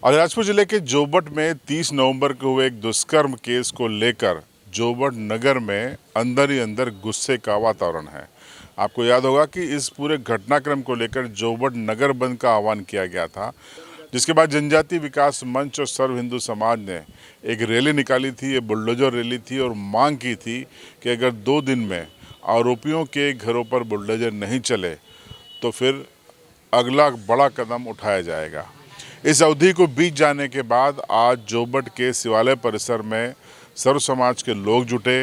अलीराजपुर जिले के जोबट में 30 नवंबर को हुए एक दुष्कर्म केस को लेकर जोबट नगर में अंदर ही अंदर गुस्से का वातावरण है। आपको याद होगा कि इस पूरे घटनाक्रम को लेकर जोबट नगर बंद का आह्वान किया गया था, जिसके बाद जनजातीय विकास मंच और सर्व हिंदू समाज ने एक रैली निकाली थी। ये बुलडोजर रैली थी और मांग की थी कि अगर 2 दिन में आरोपियों के घरों पर बुलडोजर नहीं चले तो फिर अगला बड़ा कदम उठाया जाएगा। इस अवधि को बीत जाने के बाद आज जोबट के शिवालय परिसर में सर्व समाज के लोग जुटे।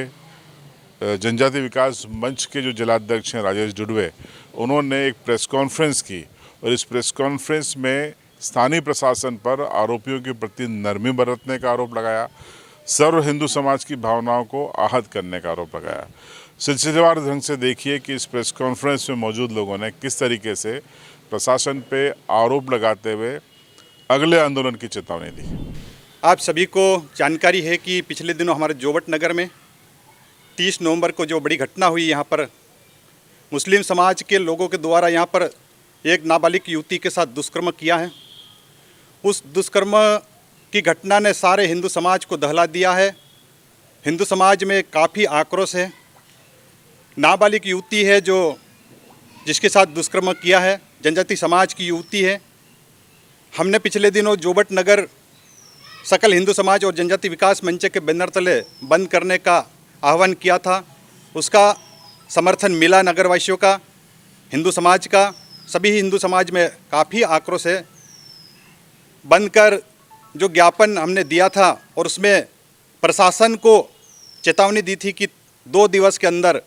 जनजातीय विकास मंच के जो जिलाध्यक्ष हैं राजेश जुड़वे, उन्होंने एक प्रेस कॉन्फ्रेंस की और इस प्रेस कॉन्फ्रेंस में स्थानीय प्रशासन पर आरोपियों के प्रति नरमी बरतने का आरोप लगाया, सर्व हिंदू समाज की भावनाओं को आहत करने का आरोप लगाया। सिलसिलेवार ढंग से देखिए कि इस प्रेस कॉन्फ्रेंस में मौजूद लोगों ने किस तरीके से प्रशासन पे आरोप लगाते हुए अगले आंदोलन की चेतावनी दी। आप सभी को जानकारी है कि पिछले दिनों हमारे जोबट नगर में 30 नवंबर को जो बड़ी घटना हुई, यहाँ पर मुस्लिम समाज के लोगों के द्वारा यहाँ पर एक नाबालिग युवती के साथ दुष्कर्म किया है। उस दुष्कर्म की घटना ने सारे हिंदू समाज को दहला दिया है। हिंदू समाज में काफ़ी आक्रोश है। नाबालिग युवती है जो जिसके साथ दुष्कर्म किया है, जनजाति समाज की युवती है। हमने पिछले दिनों जोबट नगर सकल हिंदू समाज और जनजाति विकास मंच के बैनर तले बंद करने का आह्वान किया था। उसका समर्थन मिला नगरवासियों का, हिंदू समाज का। सभी हिंदू समाज में काफ़ी आक्रोश है। बंद कर जो ज्ञापन हमने दिया था और उसमें प्रशासन को चेतावनी दी थी कि 2 दिवस के अंदर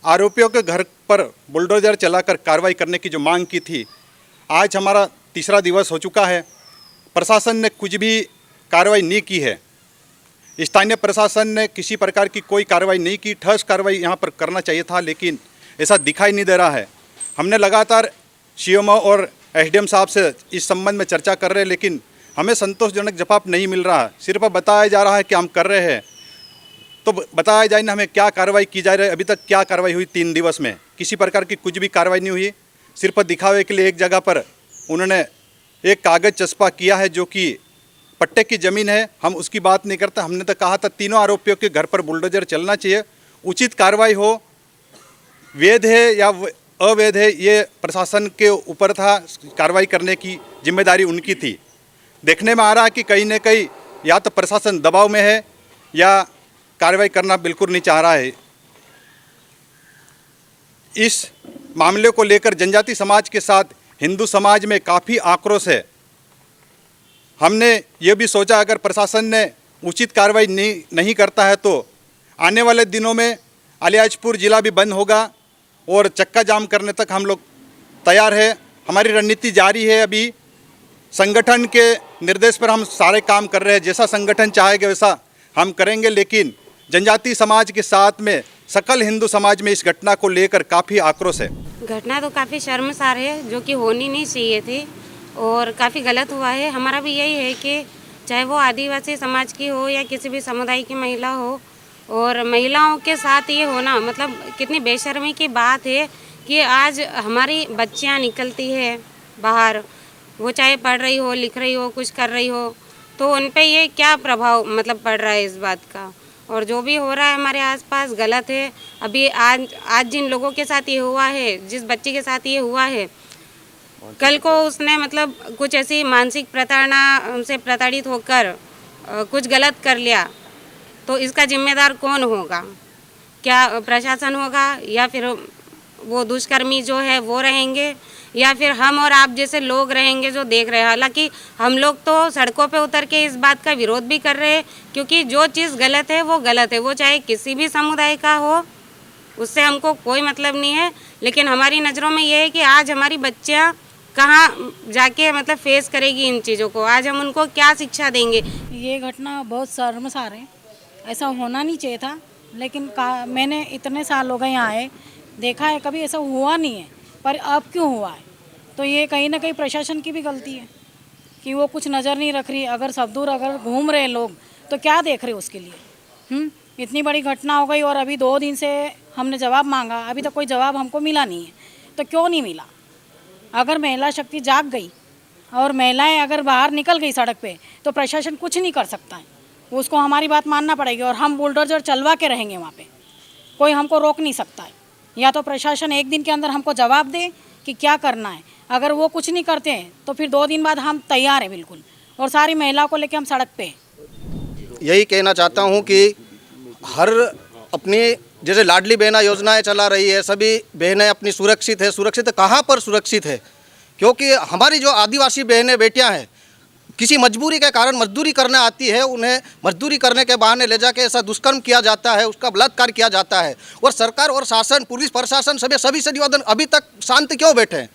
आरोपियों के घर पर बुलडोजर चलाकर कार्रवाई करने की जो मांग की थी, आज हमारा तीसरा दिवस हो चुका है। प्रशासन ने कुछ भी कार्रवाई नहीं की है। स्थानीय प्रशासन ने किसी प्रकार की कोई कार्रवाई नहीं की। ठोस कार्रवाई यहाँ पर करना चाहिए था, लेकिन ऐसा दिखाई नहीं दे रहा है। हमने लगातार सीएमओ और एसडीएम साहब से इस संबंध में चर्चा कर रहे हैं, लेकिन हमें संतोषजनक जवाब नहीं मिल रहा। सिर्फ बताया जा रहा है कि हम कर रहे हैं, तो बताया जाए ना हमें क्या कार्रवाई की जा रही है। अभी तक क्या कार्रवाई हुई? 3 दिवस में किसी प्रकार की कुछ भी कार्रवाई नहीं हुई। सिर्फ दिखावे के लिए एक जगह पर उन्होंने एक कागज़ चस्पा किया है जो कि पट्टे की ज़मीन है। हम उसकी बात नहीं करते। हमने तो कहा था तीनों आरोपियों के घर पर बुलडोजर चलना चाहिए, उचित कार्रवाई हो। वैध है या अवैध है, ये प्रशासन के ऊपर था। कार्रवाई करने की जिम्मेदारी उनकी थी। देखने में आ रहा है कि कहीं न कहीं या तो प्रशासन दबाव में है या कार्रवाई करना बिल्कुल नहीं चाह रहा है। इस मामले को लेकर जनजाति समाज के साथ हिंदू समाज में काफ़ी आक्रोश है। हमने ये भी सोचा अगर प्रशासन ने उचित कार्रवाई नहीं करता है तो आने वाले दिनों में अलीराजपुर जिला भी बंद होगा और चक्का जाम करने तक हम लोग तैयार है। हमारी रणनीति जारी है। अभी संगठन के निर्देश पर हम सारे काम कर रहे हैं। जैसा संगठन चाहेगा वैसा हम करेंगे, लेकिन जनजाति समाज के साथ में सकल हिंदू समाज में इस घटना को लेकर काफ़ी आक्रोश है। घटना तो काफ़ी शर्मसार है, जो कि होनी नहीं चाहिए थी और काफ़ी गलत हुआ है। हमारा भी यही है कि चाहे वो आदिवासी समाज की हो या किसी भी समुदाय की महिला हो, और महिलाओं के साथ ये होना मतलब कितनी बेशर्मी की बात है कि आज हमारी बच्चियां निकलती है बाहर, वो चाहे पढ़ रही हो, लिख रही हो, कुछ कर रही हो, तो उन पे ये क्या प्रभाव मतलब पड़ रहा है इस बात का। और जो भी हो रहा है हमारे आसपास गलत है। अभी आज जिन लोगों के साथ ये हुआ है, जिस बच्ची के साथ ये हुआ है, कल को उसने मतलब कुछ ऐसी मानसिक प्रताड़ना से प्रताड़ित होकर कुछ गलत कर लिया, तो इसका जिम्मेदार कौन होगा? क्या प्रशासन होगा या फिर वो दुष्कर्मी जो है वो रहेंगे, या फिर हम और आप जैसे लोग रहेंगे जो देख रहे हैं? हालांकि हम लोग तो सड़कों पे उतर के इस बात का विरोध भी कर रहे हैं, क्योंकि जो चीज़ गलत है वो गलत है। वो चाहे किसी भी समुदाय का हो, उससे हमको कोई मतलब नहीं है। लेकिन हमारी नज़रों में ये है कि आज हमारी बच्चियाँ कहाँ जाके मतलब फेस करेगी इन चीज़ों को। आज हम उनको क्या शिक्षा देंगे? ये घटना बहुत शर्मसार है। ऐसा होना नहीं चाहिए था, लेकिन मैंने इतने साल हो गए यहाँ आए, देखा है कभी ऐसा हुआ नहीं है, पर अब क्यों हुआ है? तो ये कहीं ना कहीं प्रशासन की भी गलती है कि वो कुछ नज़र नहीं रख रही। अगर सब दूर अगर घूम रहे लोग तो क्या देख रहे उसके लिए? इतनी बड़ी घटना हो गई और अभी 2 दिन से हमने जवाब मांगा, अभी तक कोई जवाब हमको मिला नहीं है। तो क्यों नहीं मिला? अगर महिला शक्ति जाग गई, और महिलाएं अगर बाहर निकल गई सड़क पे तो प्रशासन कुछ नहीं कर सकता है, उसको हमारी बात मानना पड़ेगी और हम बुलडोजर चलवा के रहेंगे वहाँ पे, कोई हमको रोक नहीं सकता है। या तो प्रशासन एक दिन के अंदर हमको जवाब दे कि क्या करना है, अगर वो कुछ नहीं करते हैं तो फिर 2 दिन बाद हम तैयार हैं बिल्कुल, और सारी महिलाओं को लेके हम सड़क पे हैं। यही कहना चाहता हूँ कि हर अपनी जैसे लाडली बहना योजनाएं चला रही है, सभी बहनें अपनी सुरक्षित है। सुरक्षित कहाँ पर सुरक्षित है? क्योंकि हमारी जो आदिवासी बहनें बेटियां हैं, किसी मजबूरी के कारण मजदूरी करने आती है, उन्हें मजदूरी करने के बहाने ले जाके ऐसा दुष्कर्म किया जाता है, उसका बलात्कार किया जाता है। और सरकार और शासन, पुलिस प्रशासन सभी से निवेदन, अभी तक शांत क्यों बैठे हैं?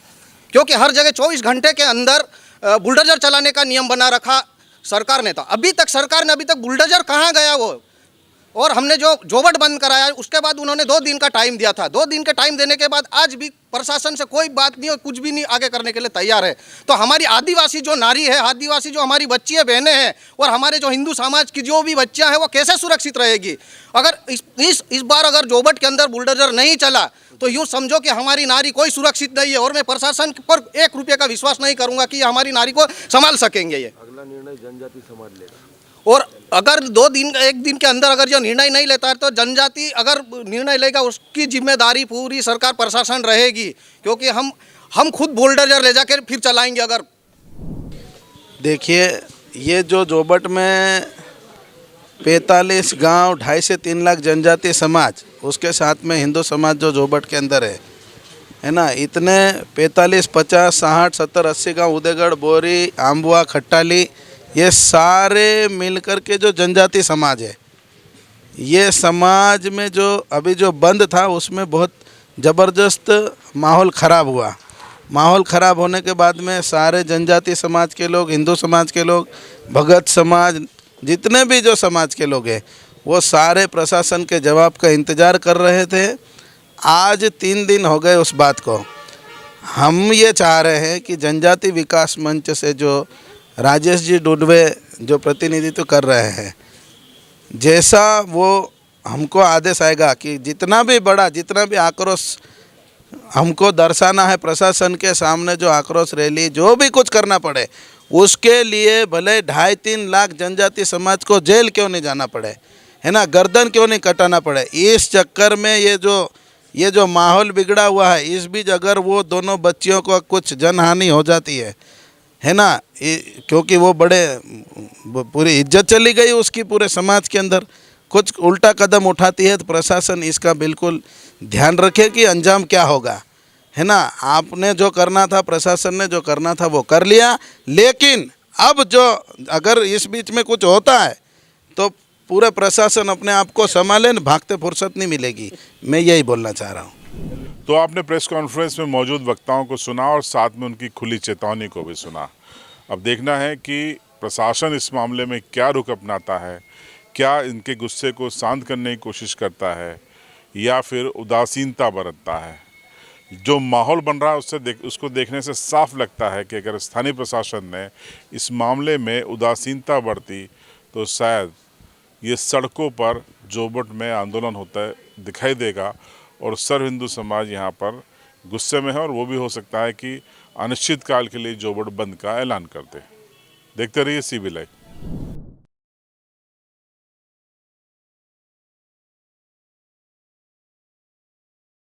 क्योंकि हर जगह 24 घंटे के अंदर बुलडोजर चलाने का नियम बना रखा सरकार ने। तो अभी तक बुलडोजर कहाँ गया वो? और हमने जो जोबट बंद कराया उसके बाद उन्होंने 2 दिन का टाइम दिया था। 2 दिन के टाइम देने के बाद आज भी प्रशासन से कोई बात नहीं और कुछ भी नहीं आगे करने के लिए तैयार है। तो हमारी आदिवासी जो नारी है, आदिवासी जो हमारी बच्चियाँ बहनें हैं और हमारे जो हिंदू समाज की जो भी बच्चियाँ हैं वो कैसे सुरक्षित रहेगी? अगर इस बार अगर जोबट के अंदर बुलडोजर नहीं चला तो यूँ समझो कि हमारी नारी कोई सुरक्षित नहीं है। और मैं प्रशासन पर 1 रुपये का विश्वास नहीं करूँगा कि हमारी नारी को संभाल सकेंगे। ये अगला निर्णय जनजाति समाज लेगा। और अगर 1 दिन के अंदर अगर जो निर्णय नहीं लेता है तो जनजाति अगर निर्णय लेगा उसकी जिम्मेदारी पूरी सरकार प्रशासन रहेगी, क्योंकि हम खुद बुलडोजर ले जाकर फिर चलाएंगे। अगर देखिए, ये जो जोबट में 45 गांव, 2.5 से 3 लाख जनजाति समाज, उसके साथ में हिंदू समाज जो जोबट के अंदर है ना, इतने 45, 50, 60, 70, 80 गाँव, उदयगढ़, बोरी, आम्बुआ, खट्टाली, ये सारे मिलकर के जो जनजाति समाज है, ये समाज में जो अभी जो बंद था उसमें बहुत ज़बरदस्त माहौल ख़राब हुआ। माहौल ख़राब होने के बाद में सारे जनजाति समाज के लोग, हिंदू समाज के लोग, भगत समाज, जितने भी जो समाज के लोग हैं वो सारे प्रशासन के जवाब का इंतज़ार कर रहे थे। आज 3 दिन हो गए उस बात को। हम ये चाह रहे हैं कि जनजाति विकास मंच से जो राजेश जी डुडवे जो प्रतिनिधित्व कर रहे हैं, जैसा वो हमको आदेश आएगा कि जितना भी आक्रोश हमको दर्शाना है प्रशासन के सामने, जो आक्रोश रैली जो भी कुछ करना पड़े, उसके लिए भले 2.5-3 लाख जनजाति समाज को जेल क्यों नहीं जाना पड़े, है ना, गर्दन क्यों नहीं कटाना पड़े। इस चक्कर में ये जो माहौल बिगड़ा हुआ है, इस बीच अगर वो दोनों बच्चियों को कुछ जनहानि हो जाती है ना, क्योंकि वो पूरी इज्जत चली गई उसकी पूरे समाज के अंदर, कुछ उल्टा कदम उठाती है तो प्रशासन इसका बिल्कुल ध्यान रखे कि अंजाम क्या होगा, है ना। आपने जो करना था, प्रशासन ने जो करना था वो कर लिया, लेकिन अब जो अगर इस बीच में कुछ होता है तो पूरा प्रशासन अपने आप को संभाले, भागते फुर्सत नहीं मिलेगी। मैं यही बोलना चाह रहा हूँ। तो आपने प्रेस कॉन्फ्रेंस में मौजूद वक्ताओं को सुना और साथ में उनकी खुली चेतावनी को भी सुना। अब देखना है कि प्रशासन इस मामले में क्या रुख अपनाता है, क्या इनके गुस्से को शांत करने की कोशिश करता है या फिर उदासीनता बरतता है। जो माहौल बन रहा है उसको देखने से साफ लगता है कि अगर स्थानीय प्रशासन ने इस मामले में उदासीनता बरती तो शायद ये सड़कों पर जोबट में आंदोलन होता है दिखाई देगा और सर्व हिंदू समाज यहाँ पर गुस्से में है और वो भी हो सकता है कि अनिश्चित काल के लिए जोबट बंद का ऐलान कर दे। देखते रहिए CB लाइव।